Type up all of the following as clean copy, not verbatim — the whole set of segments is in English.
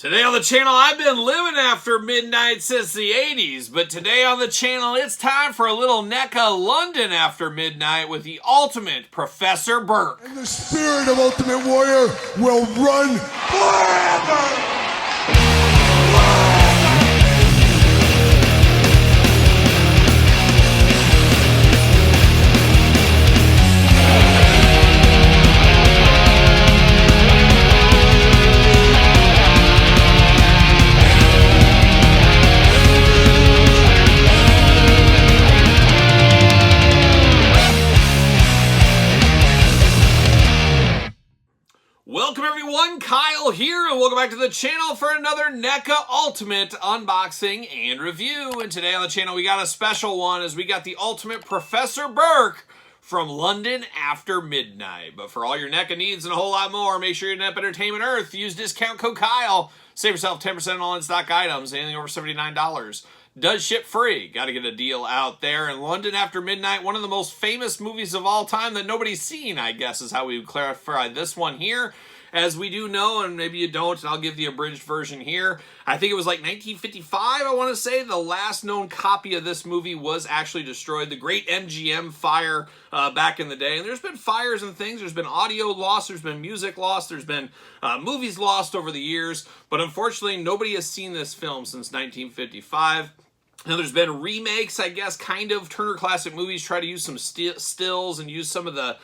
Today on the channel, I've been living after midnight since the 80s, but today on the channel, it's time for a little NECA London after midnight with the ultimate Professor Burke. And the spirit of Ultimate Warrior will run forever! Welcome everyone, Kyle here, and welcome back to the channel for another NECA Ultimate unboxing and review. And today on the channel we got a special one as we got the ultimate Professor Burke from London After Midnight. But for all your NECA needs and a whole lot more, make sure you're NEP Entertainment Earth. Use discount code Kyle. Save yourself 10% on all in-stock items, anything over $79. Does ship free. Got to get a deal out there. And London After Midnight, one of the most famous movies of all time that nobody's seen, I guess, is how we would clarify this one here. As we do know, and maybe you don't, and I'll give the abridged version here. I think it was like 1955, I want to say. The last known copy of this movie was actually destroyed. The great MGM fire back in the day. And there's been fires and things. There's been audio lost. There's been music lost. There's been movies lost over the years. But unfortunately, nobody has seen this film since 1955. Now, there's been remakes, I guess, kind of. Turner Classic Movies try to use some stills and use some of the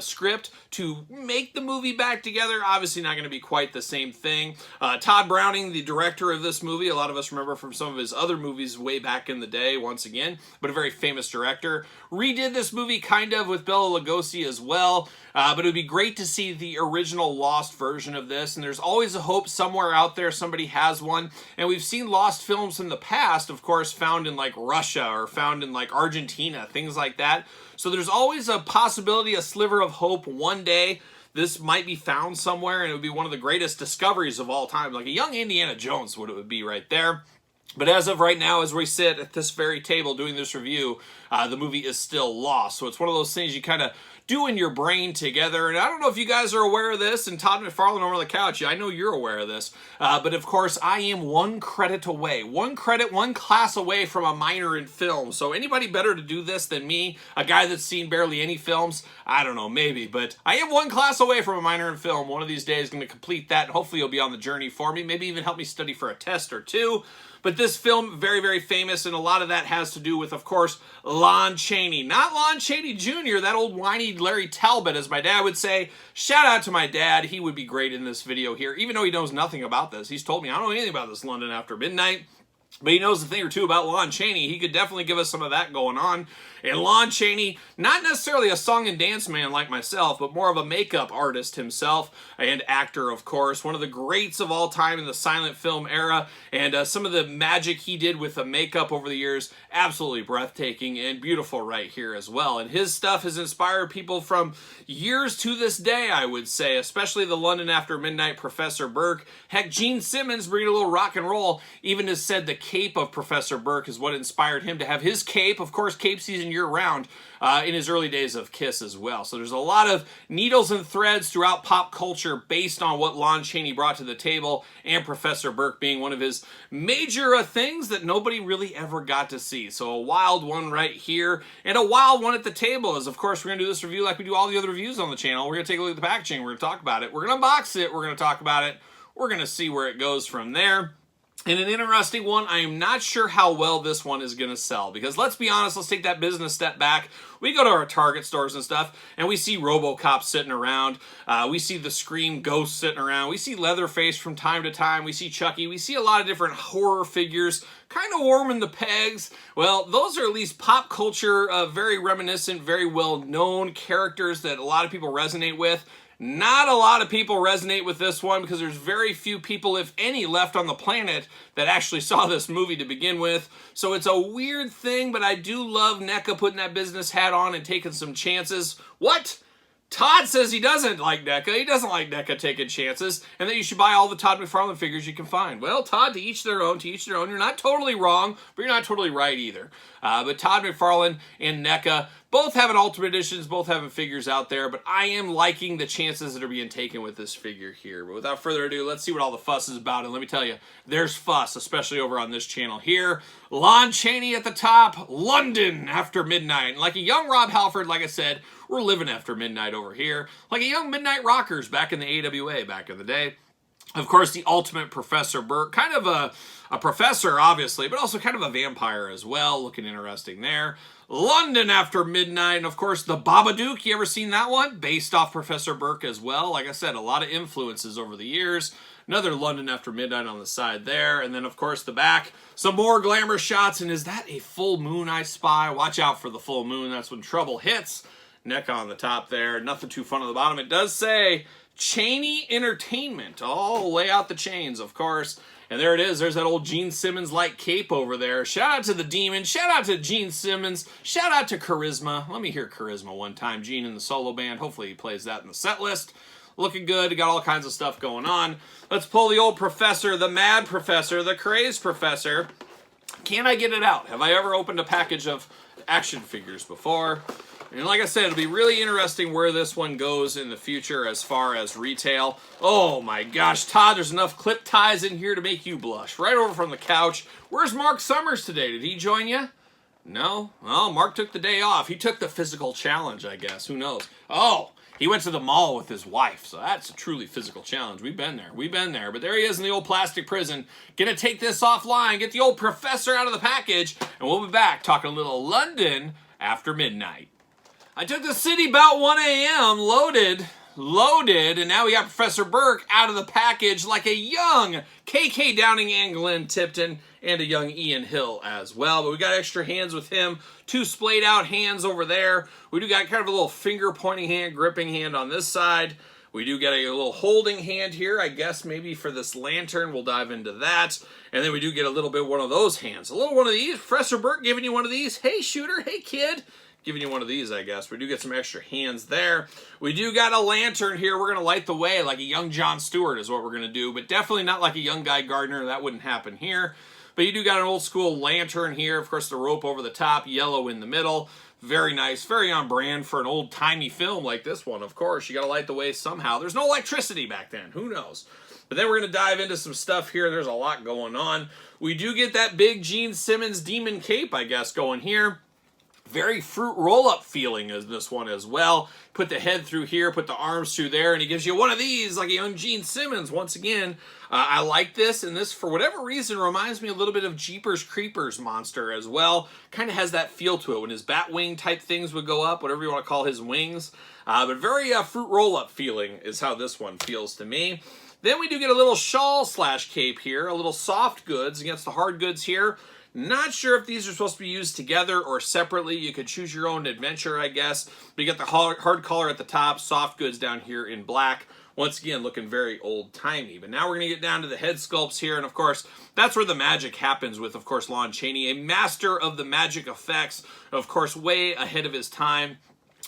script to make the movie back together. Obviously not going to be quite the same thing. Todd Browning, the director of this movie, a lot of us remember from some of his other movies way back in the day, once again, but a very famous director. Redid this movie kind of with Bela Lugosi as well, but it would be great to see the original lost version of this, and there's always a hope somewhere out there somebody has one, and we've seen lost films in the past, of course, found in like Russia or found in like Argentina, things like that. So there's always a possibility, a sliver of hope one day this might be found somewhere and it would be one of the greatest discoveries of all time. Like a young Indiana Jones, what it would be right there. But as of right now, as we sit at this very table doing this review, the movie is still lost. So it's one of those things you kind of do in your brain together. And I don't know if you guys are aware of this, and Todd McFarlane over on the couch, I know you're aware of this. But of course, I am one credit away. One class away from a minor in film. So anybody better to do this than me? A guy that's seen barely any films? I don't know, maybe. But I am one class away from a minor in film. One of these days, going to complete that. Hopefully you'll be on the journey for me. Maybe even help me study for a test or two. But this film, very, very famous, and a lot of that has to do with, of course, Lon Chaney. Not Lon Chaney Jr., that old whiny Larry Talbot, as my dad would say. Shout out to my dad. He would be great in this video here, even though he knows nothing about this. He's told me, I don't know anything about this London After Midnight. But he knows a thing or two about Lon Chaney. He could definitely give us some of that going on. And Lon Chaney, not necessarily a song and dance man like myself, but more of a makeup artist himself and actor, of course. One of the greats of all time in the silent film era. And some of the magic he did with the makeup over the years, absolutely breathtaking and beautiful right here as well. And his stuff has inspired people from years to this day, I would say, especially the London After Midnight Professor Burke. Heck, Gene Simmons, bringing a little rock and roll, even has said the cape of Professor Burke is what inspired him to have his cape. Of course, cape season year-round in his early days of Kiss as well. So there's a lot of needles and threads throughout pop culture based on what Lon Chaney brought to the table, and Professor Burke being one of his major things that nobody really ever got to see. So a wild one right here, and a wild one at the table is, of course, we're going to do this review like we do all the other reviews on the channel. We're going to take a look at the packaging. We're going to talk about it. We're going to unbox it. We're going to talk about it. We're going to see where it goes from there. And an interesting one, I am not sure how well this one is going to sell. Because let's be honest, let's take that business step back. We go to our Target stores and stuff, and we see RoboCop sitting around. We see the Scream Ghost sitting around. We see Leatherface from time to time. We see Chucky. We see a lot of different horror figures, kind of warming the pegs. Well, those are at least pop culture, very reminiscent, very well-known characters that a lot of people resonate with. Not a lot of people resonate with this one because there's very few people, if any, left on the planet that actually saw this movie to begin with. So it's a weird thing, but I do love NECA putting that business hat on and taking some chances. What? Todd says he doesn't like NECA. He doesn't like NECA taking chances, and that you should buy all the Todd McFarlane figures you can find. Well, Todd, to each their own, to each their own. You're not totally wrong, but you're not totally right either. But Todd McFarlane and NECA, Both having Ultimate Editions, both having figures out there, but I am liking the chances that are being taken with this figure here. But without further ado, let's see what all the fuss is about. And let me tell you, there's fuss, especially over on this channel here. Lon Chaney at the top, London After Midnight. And like a young Rob Halford, like I said, we're living after midnight over here. Like a young Midnight Rockers back in the AWA back in the day. Of course, the ultimate Professor Burke, kind of a professor, obviously, but also kind of a vampire as well, looking interesting there. London After Midnight, and of course, the Babadook, you ever seen that one? Based off Professor Burke as well. Like I said, a lot of influences over the years. Another London After Midnight on the side there, and then, of course, the back. Some more glamour shots, and is that a full moon I spy? Watch out for the full moon, that's when trouble hits. NECA on the top there, nothing too fun on the bottom. It does say Chaney Entertainment. Oh, lay out the chains, of course. And there it is. There's that old Gene Simmons-like cape over there. Shout out to the Demon. Shout out to Gene Simmons. Shout out to Charisma. Let me hear Charisma one time. Gene in the solo band. Hopefully he plays that in the set list. Looking good. Got all kinds of stuff going on. Let's pull the old Professor, the Mad Professor, the Crazed Professor. Can I get it out? Have I ever opened a package of action figures before? And like I said, it'll be really interesting where this one goes in the future as far as retail. Oh my gosh, Todd, there's enough clip ties in here to make you blush. Right over from the couch. Where's Mark Summers today? Did he join you? No? Well, Mark took the day off. He took the physical challenge, I guess. Who knows? Oh, he went to the mall with his wife, so that's a truly physical challenge. We've been there. We've been there. But there he is in the old plastic prison. Gonna take this offline, get the old Professor out of the package, and we'll be back talking a little London After Midnight. I took the city about 1 a.m., loaded, and now we got Professor Burke out of the package like a young KK Downing and Glenn Tipton, and a young Ian Hill as well. But we got extra hands with him, 2 splayed out hands over there. We do got kind of a little finger pointing hand, gripping hand on this side. We do get a little holding hand here, I guess maybe for this lantern. We'll dive into that. And then we do get a little bit one of those hands. A little one of these. Professor Burke giving you one of these. Hey, shooter. Hey, kid. Giving you one of these, I guess. We do get some extra hands there. We do got a lantern here. We're going to light the way like a young Jon Stewart is what we're going to do, but definitely not like a young Guy Gardner. That wouldn't happen here. But you do got an old school lantern here. Of course, the rope over the top, yellow in the middle. Very nice, very on brand for an old-timey film like this one, of course. You got to light the way somehow. There's no electricity back then. Who knows? But then we're going to dive into some stuff here. There's a lot going on. We do get that big Gene Simmons demon cape, I guess, going here. Very fruit roll-up feeling is this one as well. Put the head through here, put the arms through there, and he gives you one of these like a young Gene Simmons. Once again, I like this, and this, for whatever reason, reminds me a little bit of Jeepers Creepers monster as well. Kind of has that feel to it when his bat wing type things would go up, whatever you want to call his wings. But very fruit roll-up feeling is how this one feels to me. Then we do get a little shawl slash cape here, a little soft goods against the hard goods here. Not sure if these are supposed to be used together or separately. You could choose your own adventure, I guess. But you got the hard collar at the top, soft goods down here in black. Once again, looking very old-timey. But now we're going to get down to the head sculpts here. And, of course, that's where the magic happens with, of course, Lon Chaney. A master of the magic effects. Of course, way ahead of his time.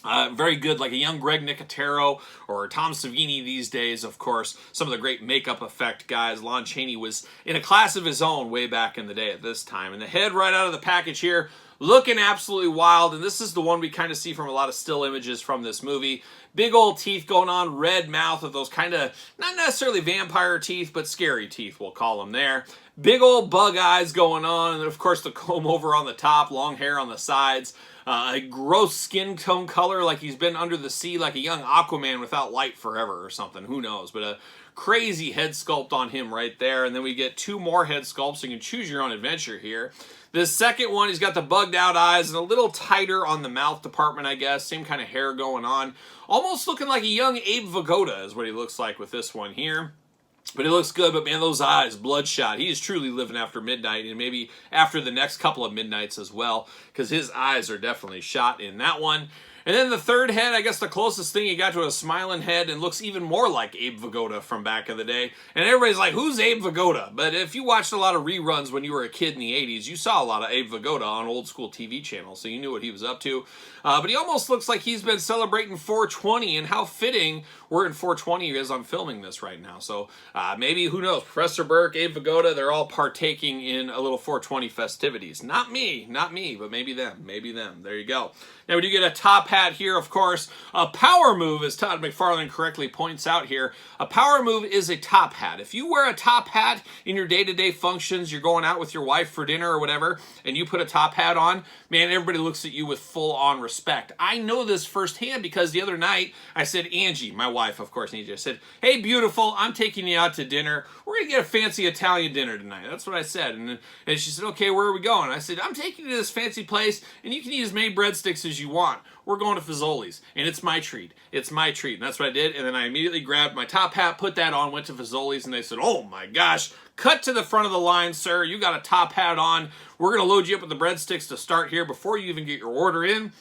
Very good, like a young Greg Nicotero or Tom Savini these days, of course. Some of the great makeup effect guys. Lon Chaney was in a class of his own way back in the day at this time. And the head right out of the package here, looking absolutely wild. And this is the one we kind of see from a lot of still images from this movie. Big old teeth going on, red mouth with those kind of, not necessarily vampire teeth, but scary teeth, we'll call them there. Big old bug eyes going on, and of course the comb over on the top, long hair on the sides. A gross skin tone color like he's been under the sea like a young Aquaman without light forever or something. Who knows? But a crazy head sculpt on him right there. And then we get 2 more head sculpts. So you can choose your own adventure here. The second one, he's got the bugged out eyes and a little tighter on the mouth department, I guess. Same kind of hair going on. Almost looking like a young Abe Vigoda is what he looks like with this one here. But he looks good, but man, those eyes, bloodshot. He is truly living after midnight, and maybe after the next couple of midnights as well, because his eyes are definitely shot in that one. And then the third head, I guess the closest thing you got to a smiling head and looks even more like Abe Vigoda from back in the day. And everybody's like, who's Abe Vigoda? But if you watched a lot of reruns when you were a kid in the 80s, you saw a lot of Abe Vigoda on old school TV channels, so you knew what he was up to. But he almost looks like he's been celebrating 420, and how fitting we're in 420 as I'm filming this right now. So maybe, who knows, Professor Burke, Abe Vigoda, they're all partaking in a little 420 festivities. Not me, but maybe them, There you go. Now we do get a top hat here, of course. A power move, as Todd McFarlane correctly points out here, a power move is a top hat. If you wear a top hat in your day-to-day functions, you're going out with your wife for dinner or whatever, and you put a top hat on, man, everybody looks at you with full-on respect. I know this firsthand because the other night I said, Angie, my wife, of course, Angie, I said, hey, beautiful, I'm taking you out to dinner. We're going to get a fancy Italian dinner tonight. That's what I said. And she said, okay, where are we going? I said, I'm taking you to this fancy place, and you can eat as many breadsticks as you want. We're going to Fazoli's, and it's my treat. It's my treat. And that's what I did. And then I immediately grabbed my top hat, put that on, went to Fazoli's, and they said, oh my gosh, cut to the front of the line, sir. You got a top hat on. We're going to load you up with the breadsticks to start here before you even get your order in.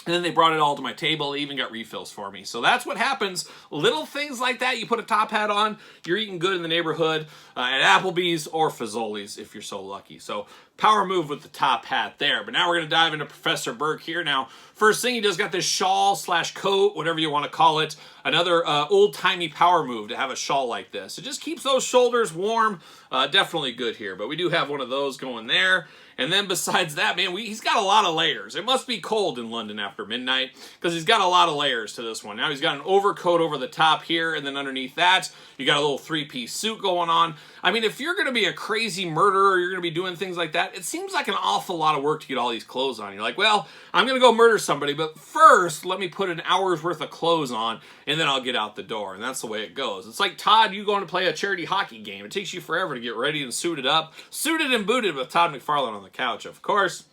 And then they brought it all to my table. They even got refills for me. So that's what happens. Little things like that. You put a top hat on, you're eating good in the neighborhood at Applebee's or Fazoli's if you're so lucky. So power move with the top hat there. But now we're going to dive into Professor Burke here. Now, first thing, he does got this shawl / coat, whatever you want to call it. Another old-timey power move to have a shawl like this. It just keeps those shoulders warm. Definitely good here. But we do have one of those going there. And then besides that, man, he's got a lot of layers. It must be cold in London after midnight because he's got a lot of layers to this one. Now he's got an overcoat over the top here, and then underneath that, you got a little three-piece suit going on. I mean, if you're going to be a crazy murderer, you're going to be doing things like that, it seems like an awful lot of work to get all these clothes on. You're like, well, I'm going to go murder somebody, but first, let me put an hour's worth of clothes on, and then I'll get out the door. And that's the way it goes. It's like, Todd, you going to play a charity hockey game. It takes you forever to get ready and suited up. Suited and booted with Todd McFarlane on the couch, of course.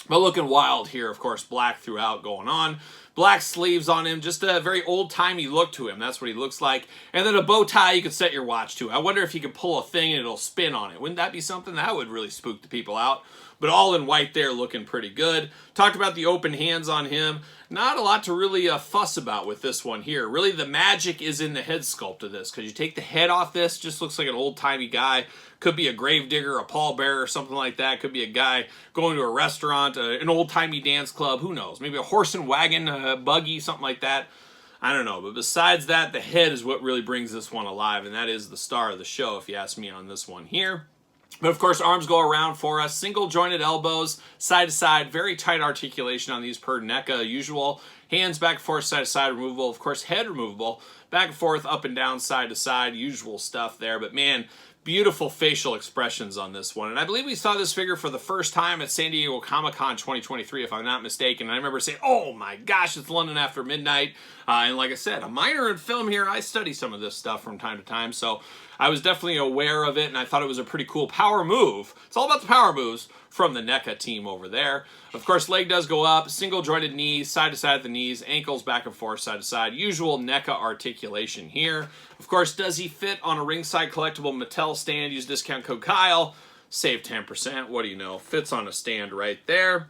But looking wild here, of course, black throughout going on. Black sleeves on him, just a very old-timey look to him. That's what he looks like. And then a bow tie you could set your watch to. I wonder if he could pull a thing and it'll spin on it. Wouldn't that be something? That would really spook the people out. But all in white there, looking pretty good. Talked about the open hands on him. Not a lot to really fuss about with this one here. Really, the magic is in the head sculpt of this, because you take the head off this, just looks like an old-timey guy. Could be a gravedigger, a pallbearer, or something like that. Could be a guy going to a restaurant, an old-timey dance club. Who knows? Maybe a horse and wagon, buggy, something like that. I don't know. But besides that, the head is what really brings this one alive, and that is the star of the show, if you ask me on this one here. But of course, arms go around for us. Single jointed elbows, side to side. Very tight articulation on these per NECA usual. Hands back and forth, side to side removable. Of course, head removable. Back and forth, up and down, side to side. Usual stuff there. But man, beautiful facial expressions on this one. And I believe we saw this figure for the first time at San Diego Comic-Con 2023, if I'm not mistaken. And I remember saying, oh my gosh, it's London After Midnight. And like I said, a minor in film here. I study some of this stuff from time to time. So I was definitely aware of it, and I thought it was a pretty cool power move. It's all about the power moves from the NECA team over there. Of course, leg does go up, single jointed knees, side to side at the knees, ankles back and forth, side to side. Usual NECA articulation here. Of course, does he fit on a ringside collectible Mattel stand? Use discount code Kyle, save 10%. What do you know? Fits on a stand right there.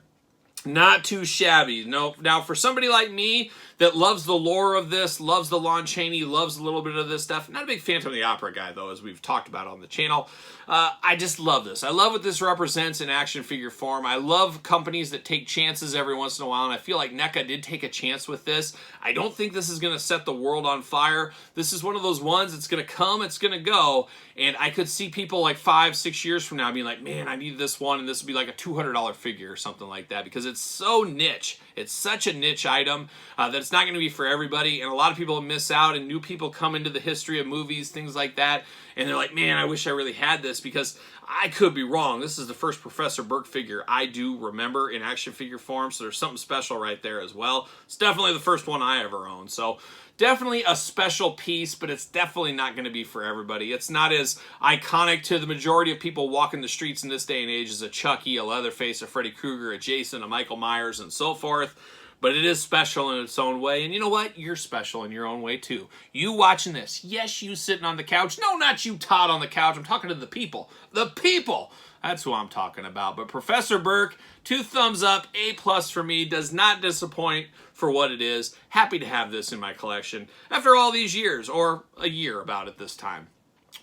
Not too shabby. No. Now, for somebody like me that loves the lore of this, loves the Lon Chaney, loves a little bit of this stuff, not a big Phantom of the Opera guy, though, as we've talked about on the channel, I just love this. I love what this represents in action figure form. I love companies that take chances every once in a while, and I feel like NECA did take a chance with this. I don't think this is going to set the world on fire. This is one of those ones that's going to come, it's going to go, and I could see people like 5-6 years from now being like, man, I need this one, and this would be like a $200 figure or something like that, because it's so niche. It's such a niche item that it's not going to be for everybody, and a lot of people miss out, and new people come into the history of movies, things like that, and they're like, man, I wish I really had this, because I could be wrong. This is the first Professor Burke figure I do remember in action figure form, so there's something special right there as well. It's definitely the first one I ever owned, so definitely a special piece, but it's definitely not going to be for everybody. It's not as iconic to the majority of people walking the streets in this day and age as a Chucky, a Leatherface, a Freddy Krueger, a Jason, a Michael Myers, and so forth. but it is special in its own way. And you know what? You're special in your own way too. You watching this. Yes, you sitting on the couch. No, not you, Todd, on the couch. I'm talking to the people. The people! That's who I'm talking about. But Professor Burke, 2 thumbs up, A+ for me. Does not disappoint for what it is. Happy to have this in my collection after all these years, or a year about it this time.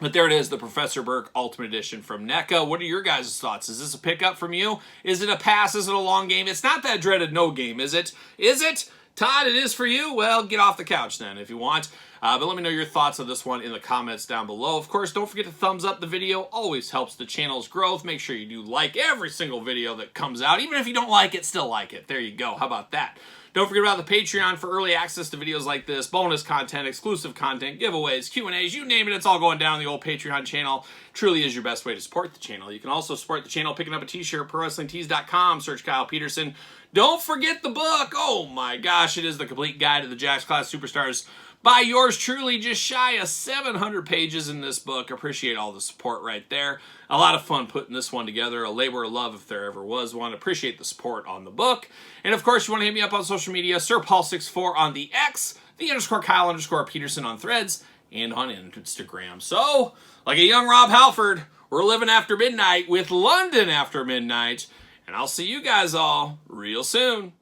But there it is, the Professor Burke Ultimate Edition from NECA. What are your guys' thoughts? Is this a pickup from you? Is it a pass? Is it a long game? It's not that dreaded no game, is it? Is it? Todd, it is for you? Well, get off the couch then if you want. But let me know your thoughts on this one in the comments down below. Of course, don't forget to thumbs up the video. Always helps the channel's growth. Make sure you do like every single video that comes out. Even if you don't like it, still like it. There you go. How about that? Don't forget about the Patreon for early access to videos like this, bonus content, exclusive content, giveaways, Q&As, you name it, it's all going down on the old Patreon channel. Truly is your best way to support the channel. You can also support the channel picking up a t-shirt, ProWrestlingTees.com, search Kyle Peterson. Don't forget the book. Oh my gosh, it is the complete guide to the Jakks Class Superstars by yours truly, just shy of 700 pages in this book. Appreciate all the support right there. A lot of fun putting this one together. A labor of love if there ever was one. Appreciate the support on the book. And of course, you want to hit me up on social media, SirPaul64 on the X, _Kyle_Peterson on Threads, and on Instagram. So, like a young Rob Halford, we're living after midnight with London after midnight. And I'll see you guys all real soon.